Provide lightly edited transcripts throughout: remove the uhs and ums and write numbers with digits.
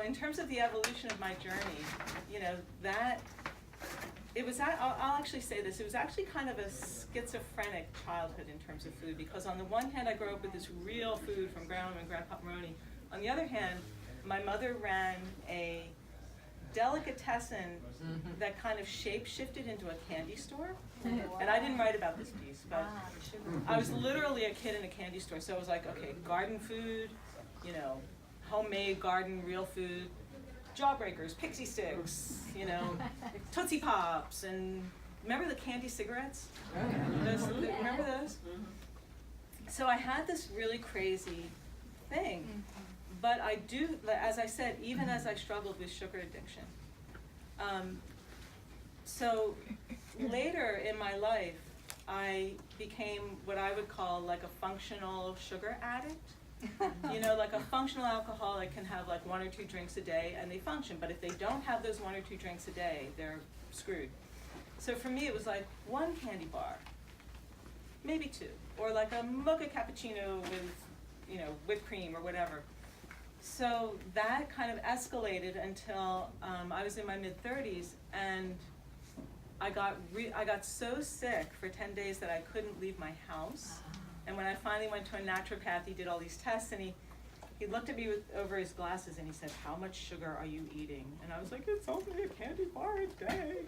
in terms of the evolution of my journey, you know, I'll actually say this, it was actually kind of a schizophrenic childhood in terms of food, because on the one hand I grew up with this real food from Grandma and Grandpa Maroney. On the other hand, my mother ran a delicatessen that kind of shape-shifted into a candy store. And I didn't write about this piece, but I was literally a kid in a candy store. So it was like, okay, garden food, you know, homemade garden, real food, Jawbreakers, Pixie Sticks, you know, Tootsie Pops, and remember the candy cigarettes? Remember those? So I had this really crazy thing. But I do, as I said, even as I struggled with sugar addiction. So later in my life, I became what I would call like a functional sugar addict. You know, like a functional alcoholic can have like 1 or 2 drinks a day and they function, but if they don't have those 1 or 2 drinks a day, they're screwed. So for me, it was like 1 candy bar, maybe 2, or like a mocha cappuccino with, you know, whipped cream or whatever. So that kind of escalated until I was in my mid-30s, and I got so sick for 10 days that I couldn't leave my house. And when I finally went to a naturopath, he did all these tests, and he looked at me over his glasses and he said, "How much sugar are you eating?" And I was like, "It's only a candy bar a day."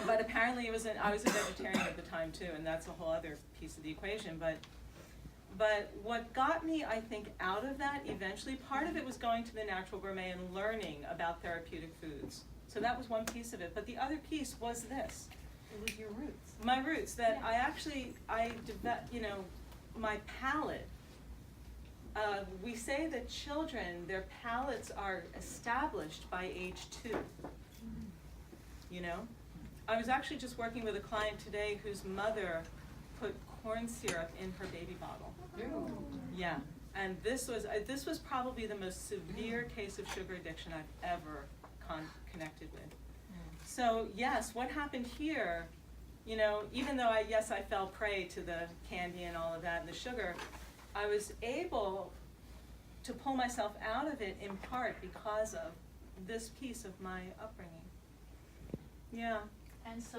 But apparently I was a vegetarian at the time too, and that's a whole other piece of the equation. But what got me, I think, out of that eventually, part of it was going to the Natural Gourmet and learning about therapeutic foods. So that was one piece of it. But the other piece was this. It was your roots. My roots, that I developed, you know, my palate. We say that children, their palates are established by age 2. You know? I was actually just working with a client today whose mother put corn syrup in her baby bottle. Yeah, and this was probably the most severe case of sugar addiction I've ever connected with. So yes, what happened here, you know, even though I fell prey to the candy and all of that and the sugar, I was able to pull myself out of it in part because of this piece of my upbringing. Yeah. And so